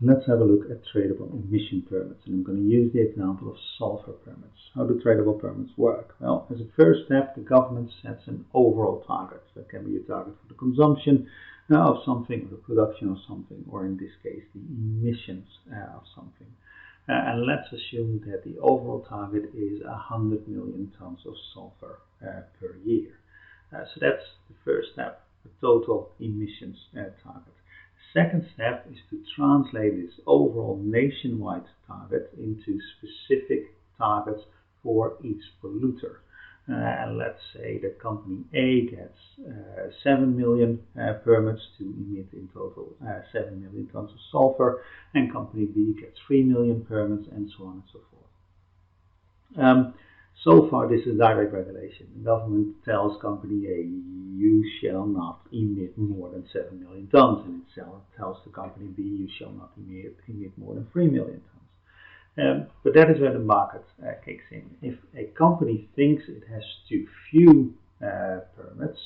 Let's have a look at tradable emission permits, and I'm going to use the example of sulfur permits. How do tradable permits work? Well, as a first step, the government sets an overall target. That can be a target for the consumption of something, or the production of something, or in this case, the emissions of something. And let's assume that the overall target is 100 million tons of sulfur per year. So that's the first step, the total emissions target. Second step is to translate this overall nationwide target into specific targets for each polluter. And let's say that company A gets 7 million permits to emit in total 7 million tons of sulfur, and company B gets 3 million permits, and so on and so forth. So far, this is direct regulation. The government tells company A, you shall not emit more than 7 million tons, and it tells the company B, you shall not emit more than 3 million tons. But that is where the market kicks in. If a company thinks it has too few permits,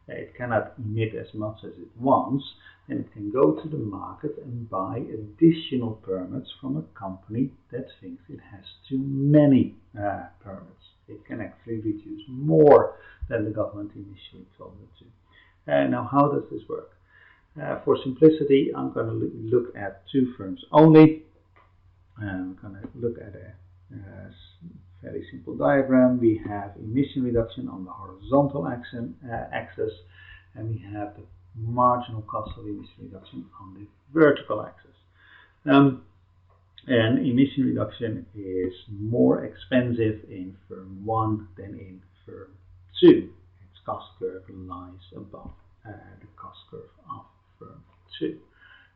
it cannot emit as much as it wants, then it can go to the market and buy additional permits from a company that thinks it has too many permits. It can actually reduce more than the government initially told it to. Now, how does this work? For simplicity, I'm going to look at two firms only. I'm going to look at a very simple diagram. We have emission reduction on the horizontal axis, and we have the marginal cost of emission reduction on the vertical axis. And emission reduction is more expensive in firm 1 than in firm 2. Its cost curve lies above the cost curve of firm 2.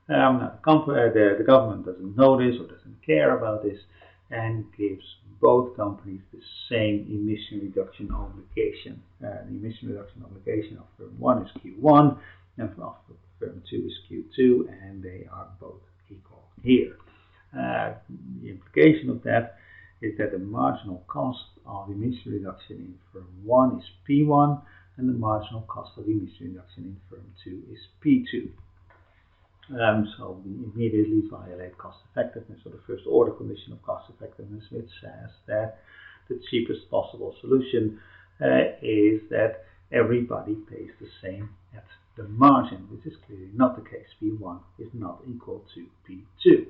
Now, the government doesn't know this or doesn't care about this, and gives both companies the same emission reduction obligation. The emission reduction obligation of firm 1 is Q1, and of firm 2 is Q2, and they are both equal here. The implication of that is that the marginal cost of emission reduction in firm 1 is P1, and the marginal cost of emission reduction in firm 2 is P2. So we immediately violate cost effectiveness, or the first order condition of cost effectiveness, which says that the cheapest possible solution is that everybody pays the same at the margin, which is clearly not the case. P1 is not equal to P2.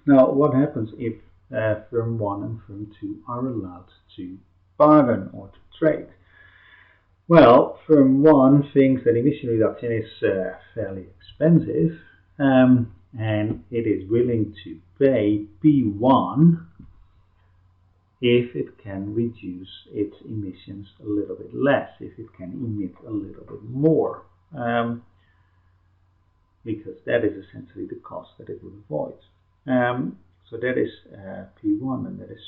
Now, what happens if firm 1 and firm 2 are allowed to bargain or to trade? Well, firm 1 thinks that emission reduction is fairly expensive, and it is willing to pay P1 if it can reduce its emissions a little bit less, if it can emit a little bit more, because that is essentially the cost that it would avoid. So that is P1, and that is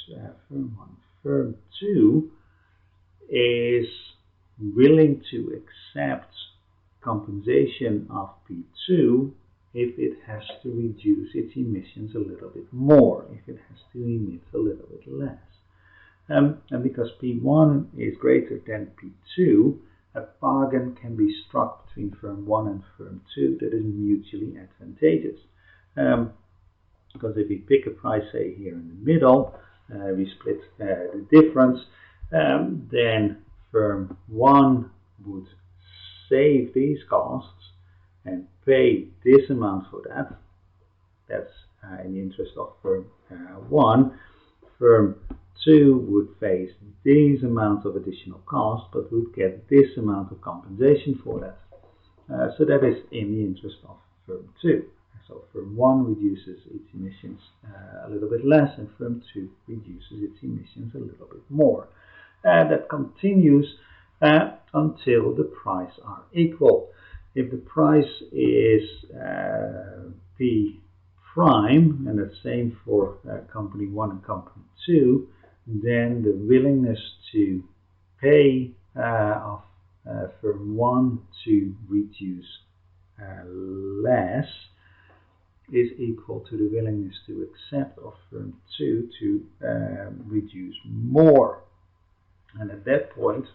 firm 1. Firm 2 is willing to accept compensation of P2 if it has to reduce its emissions a little bit more, if it has to emit a little bit less. And because P1 is greater than P2, a bargain can be struck between firm 1 and firm 2 that is mutually advantageous. Because if we pick a price, say here in the middle, we split the difference, then firm 1 would save these costs and pay this amount for that. That's in the interest of firm 1. Firm 2 would face these amounts of additional cost, but would get this amount of compensation for that. So that is in the interest of firm 2. So firm 1 reduces its emissions a little bit less, and firm 2 reduces its emissions a little bit more. That continues until the price are equal. If the price is P prime, and the same for company 1 and company 2, then the willingness to pay of firm 1 to reduce less is equal to the willingness to accept of firm 2 to reduce more. And at that point,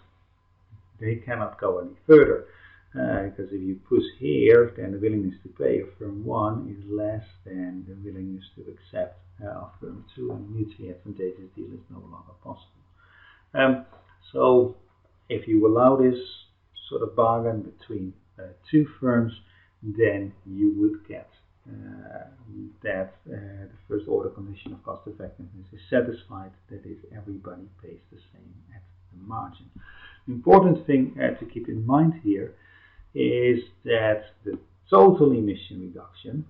they cannot go any further. Because if you push here, then the willingness to pay of firm 1 is less than the willingness to accept of firm 2, and a mutually advantageous deal is no longer possible. So if you allow this sort of bargain between two firms, then you would get that the first order condition of cost effectiveness is satisfied, that is, everybody pays the same at the margin. The important thing to keep in mind here is that the total emission reduction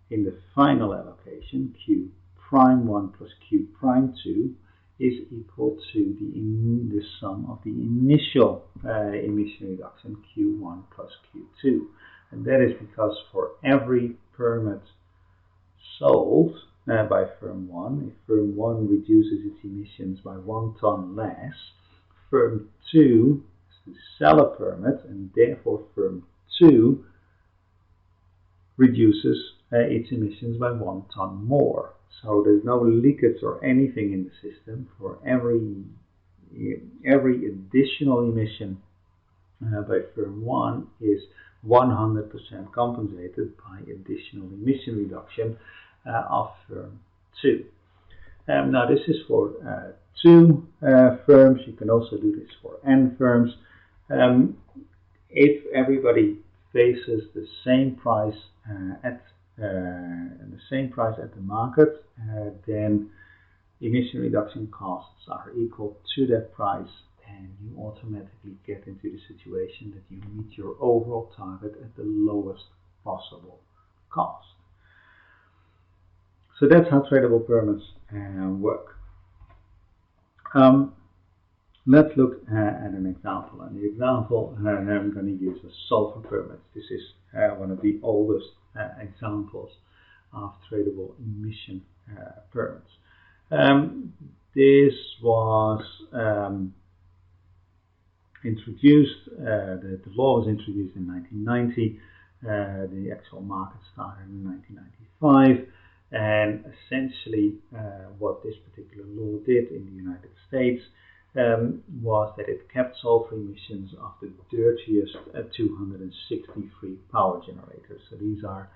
in the final allocation, Q prime 1 plus Q prime 2, is equal to the sum of the initial emission reduction, Q1 plus Q2. And that is because for every permit sold by firm 1, if firm 1 reduces its emissions by 1 ton less, firm 2 has to sell a permit, and therefore firm 2 reduces its emissions by 1 ton more. So there's no leakage or anything in the system. For every additional emission by firm 1 is 100% compensated by additional emission reduction of firm 2. Now this is for 2 firms. You can also do this for n firms. If everybody faces the same price at the market, then emission reduction costs are equal to that price, and you automatically get into the situation that you meet your overall target at the lowest possible cost. So that's how tradable permits work. Let's look at an example. And the example I'm going to use is sulfur permits. This is one of the oldest examples of tradable emission permits. This was introduced, the law was introduced in 1990, the actual market started in 1995, and essentially what this particular law did in the United States was that it kept sulfur emissions of the dirtiest 263 power generators. So these are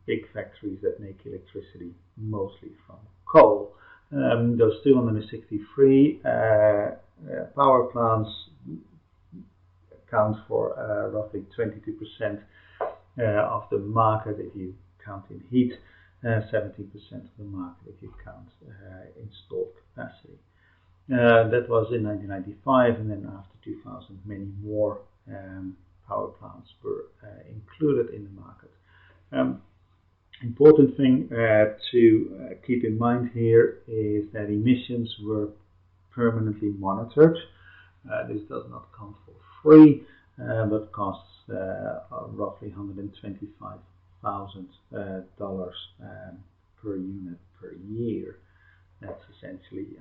big factories that make electricity mostly from coal. Those 263 power plants account for roughly 22% of the market if you count in heat, 17% of the market if you count installed capacity. That was in 1995, and then after 2000 many more power plants were included in the market. Important thing to keep in mind here is that emissions were permanently monitored. This does not come for free, but costs roughly $125,000 per unit per year. That's essentially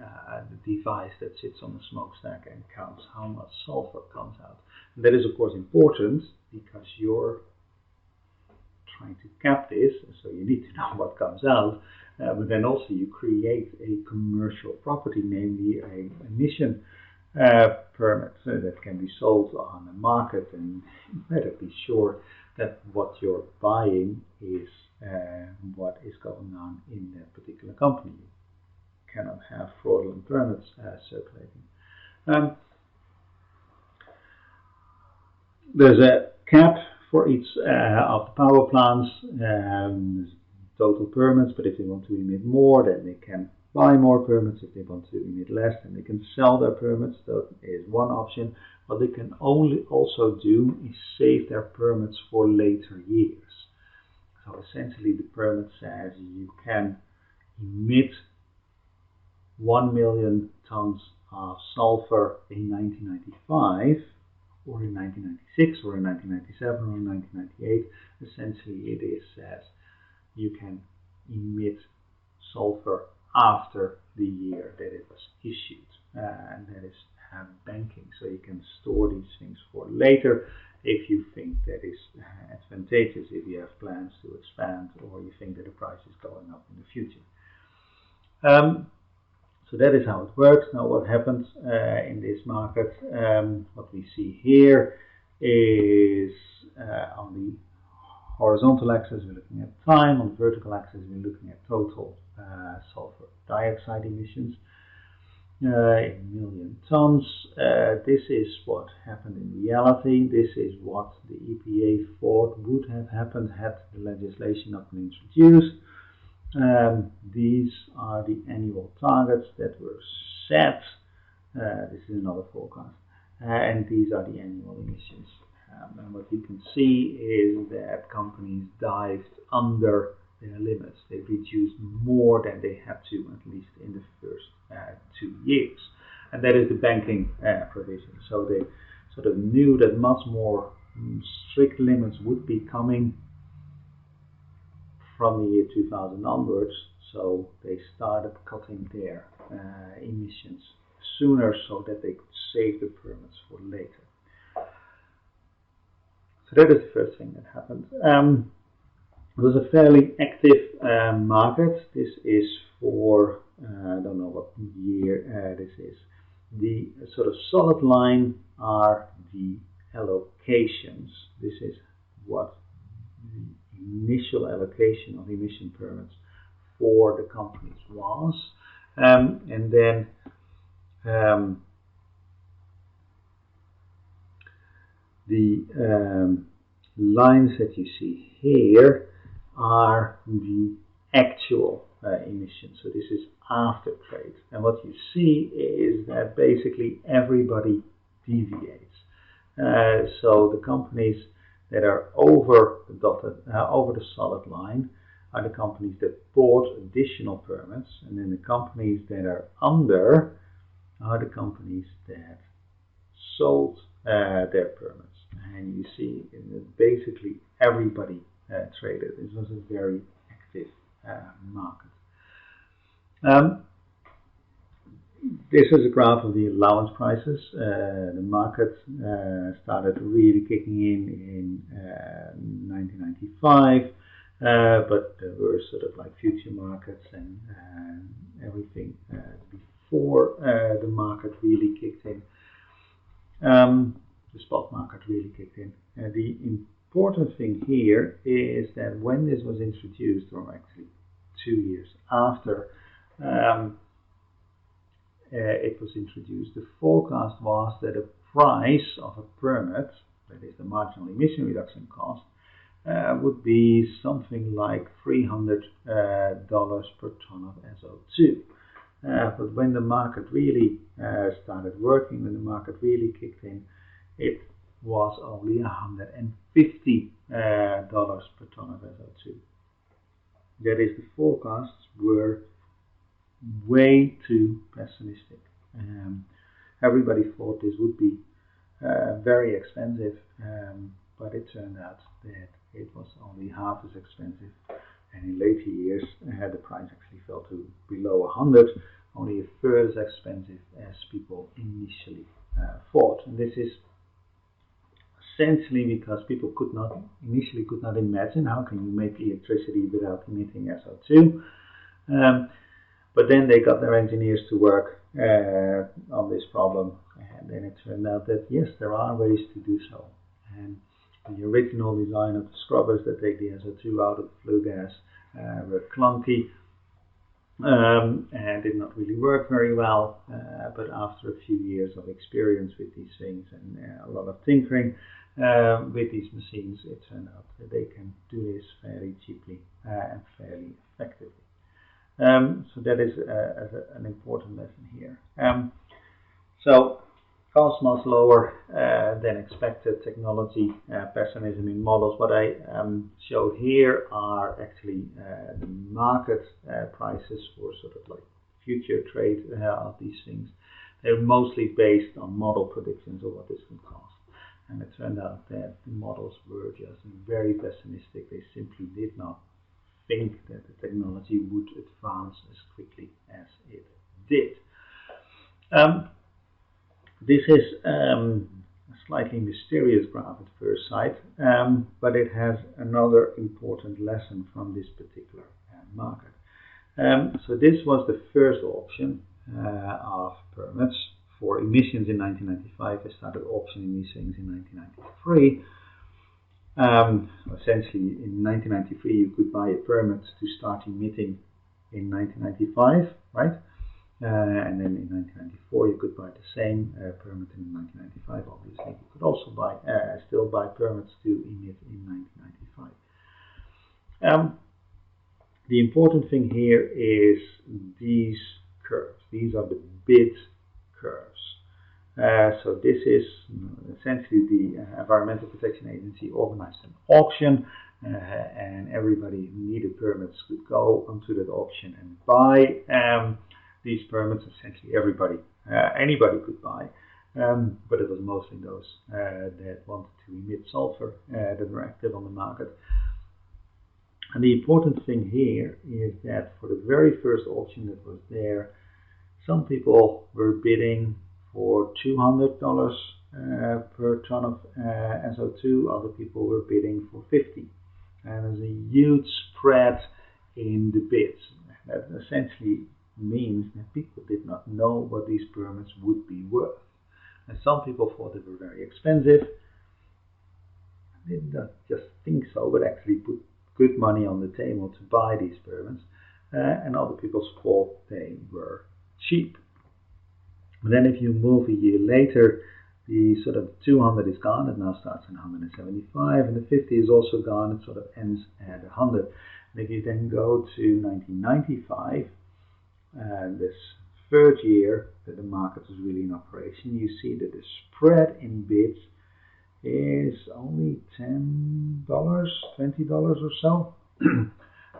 the device that sits on the smokestack and counts how much sulfur comes out. And that is of course important because you're trying to cap this, so you need to know what comes out, but then also you create a commercial property, namely an emission permit that can be sold on the market, and you better be sure that what you're buying is what is going on in that particular company. You cannot have fraudulent permits circulating. There's a cap for each of the power plants, total permits, but if they want to emit more, then they can buy more permits. If they want to emit less, then they can sell their permits. That is one option. What they can also do is save their permits for later years. So essentially the permit says you can emit 1 million tons of sulfur in 1995, or in 1996, or in 1997, or in 1998. Essentially it says you can emit sulfur after the year that it was issued, and that is banking. So you can store these things for later if you think that is advantageous, if you have plans to expand, or you think that the price is going up in the future. So that is how it works. Now what happens in this market, what we see here is on the horizontal axis we're looking at time, on the vertical axis we're looking at total sulfur dioxide emissions in million tons. This is what happened in reality. This is what the EPA thought would have happened had the legislation not been introduced. These are the annual targets that were set. This is another forecast. And these are the annual emissions. And what you can see is that companies dived under their limits. They reduced more than they had to, at least in the first 2 years. And that is the banking provision. So they sort of knew that much more strict limits would be coming from the year 2000 onwards, so they started cutting their emissions sooner so that they could save the permits for later. So that is the first thing that happened. It was a fairly active market. This is for, I don't know what year this is. The sort of solid line are the allocations. This is what the initial allocation of emission permits for the companies was, and then the lines that you see here are the actual emissions. So this is after trade, and what you see is that basically everybody deviates. So the companies that are over the dotted, over the solid line are the companies that bought additional permits, and then the companies that are under are the companies that sold their permits. And you see, basically everybody traded. This was a very active market. This is a graph of the allowance prices. The market started really kicking in 1995, but there were sort of like future markets and everything before the market really kicked in. The spot market really kicked in. The important thing here is that when this was introduced, or actually 2 years after it was introduced, the forecast was that a price of a permit, that is the marginal emission reduction cost, would be something like $300 per ton of SO2. But when the market really started working, when the market really kicked in, it was only $150 per ton of SO2. That is, the forecasts were way too pessimistic. Everybody thought this would be very expensive, but it turned out that it was only half as expensive, and in later years the price actually fell to below 100, only a third as expensive as people initially thought. And this is essentially because people initially could not imagine how can you make electricity without emitting SO2. But then they got their engineers to work on this problem, and then it turned out that yes, there are ways to do so. And the original design of the scrubbers that take the SO2 out of the flue gas were clunky and did not really work very well. But after a few years of experience with these things and a lot of tinkering with these machines, it turned out that they can do this fairly cheaply and fairly effectively. So that is an important lesson here. So cost much lower than expected, technology pessimism in models. What I show here are actually the market prices for sort of like future trade of these things. They're mostly based on model predictions of what this can cost. And it turned out that the models were just very pessimistic. They simply did not think that the technology would advance as quickly as it did. This is a slightly mysterious graph at first sight, but it has another important lesson from this particular market. So this was the first auction, of permits. For emissions in 1995, they started auctioning these things in 1993. Essentially, in 1993, you could buy a permit to start emitting in 1995, right? And then in 1994, you could buy the same permit in 1995. Obviously, you could also still buy permits to emit in 1995. The important thing here is these curves. These are the bid curves. So this is essentially the Environmental Protection Agency organized an auction, and everybody who needed permits could go onto that auction and buy these permits. Essentially anybody could buy, but it was mostly those that wanted to emit sulfur that were active on the market. And the important thing here is that for the very first auction that was there, some people were bidding for $200 per ton of SO2, other people were bidding for 50. And there's a huge spread in the bids. That essentially means that people did not know what these permits would be worth. And some people thought they were very expensive. They did not just think so, but actually put good money on the table to buy these permits. And other people thought they were cheap. And then if you move a year later, the sort of 200 is gone. It now starts at 175, and the 50 is also gone. It sort of ends at 100. And if you then go to 1995, this third year that the market is really in operation, you see that the spread in bids is only $10, $20 or so.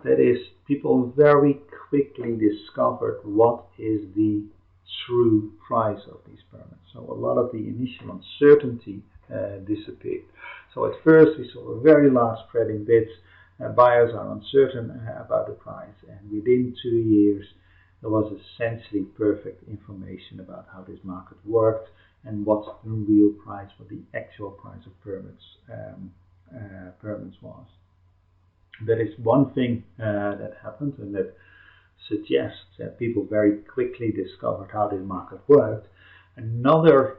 That is, people very quickly discovered what is the true price of these permits. So a lot of the initial uncertainty disappeared. So at first we saw a very large spread in bids. Buyers are uncertain about the price, and within 2 years there was essentially perfect information about how this market worked and what the real price, what the actual price of permits was. That is one thing that happened, and that suggests that people very quickly discovered how this market worked. Another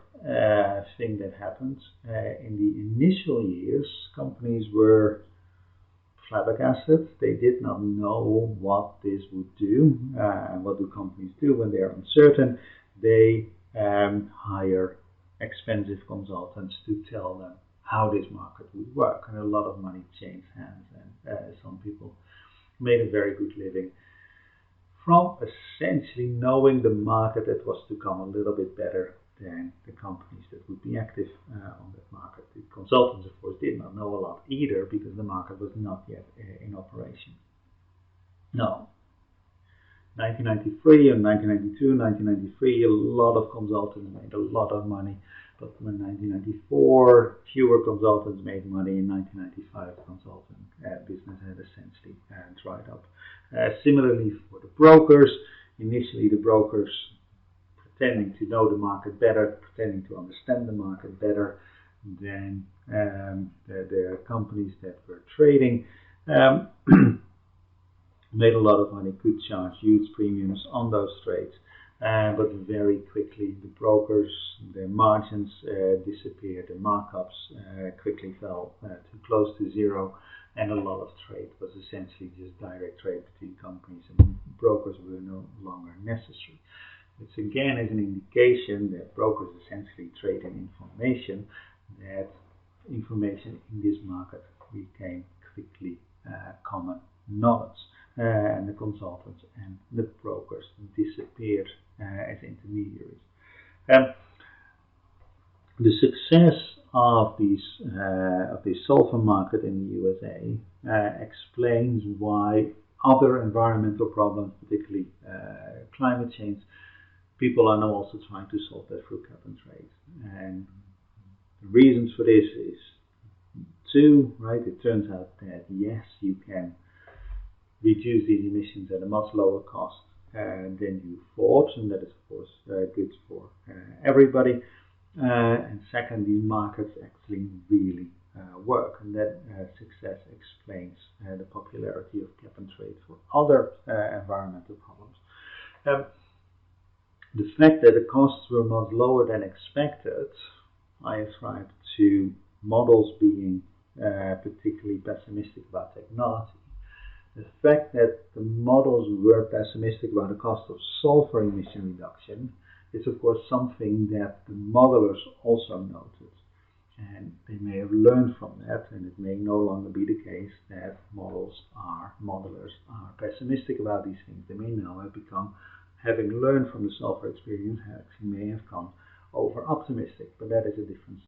thing that happened in the initial years, companies were flabbergasted. They did not know what this would do. And what do companies do when they are uncertain? They hire expensive consultants to tell them how this market would work. And a lot of money changed hands, and some people made a very good living from essentially knowing the market that was to come a little bit better than the companies that would be active on that market. The consultants, of course, did not know a lot either, because the market was not yet in operation. No. 1993 and 1992, 1993, a lot of consultants made a lot of money. But in 1994, fewer consultants made money. In 1995, consulting business had essentially dried up. Similarly for the brokers, initially the brokers pretending to know the market better, pretending to understand the market better than the companies that were trading, made a lot of money, could charge huge premiums on those trades. But very quickly the brokers, their margins disappeared, the markups quickly fell to close to zero, and a lot of trade was essentially just direct trade between companies, and brokers were no longer necessary. Which again is an indication that brokers essentially trade in information, that information in this market became quickly common knowledge. And the consultants and the brokers disappeared as intermediaries. The success of this sulfur market in the USA explains why other environmental problems, particularly climate change, people are now also trying to solve that through cap and trade. And the reasons for this is two, right? It turns out that yes, you can reduce these emissions at a much lower cost than you thought, and that is of course good for everybody. And second, these markets actually really work, and that success explains the popularity of cap and trade for other environmental problems. The fact that the costs were much lower than expected, I ascribe to models being particularly pessimistic about technology. The fact that the models were pessimistic about the cost of sulfur emission reduction is of course something that the modelers also noted. And they may have learned from that, and it may no longer be the case that modelers are pessimistic about these things. They may now have become, having learned from the sulfur experience, actually may have come over optimistic, but that is a different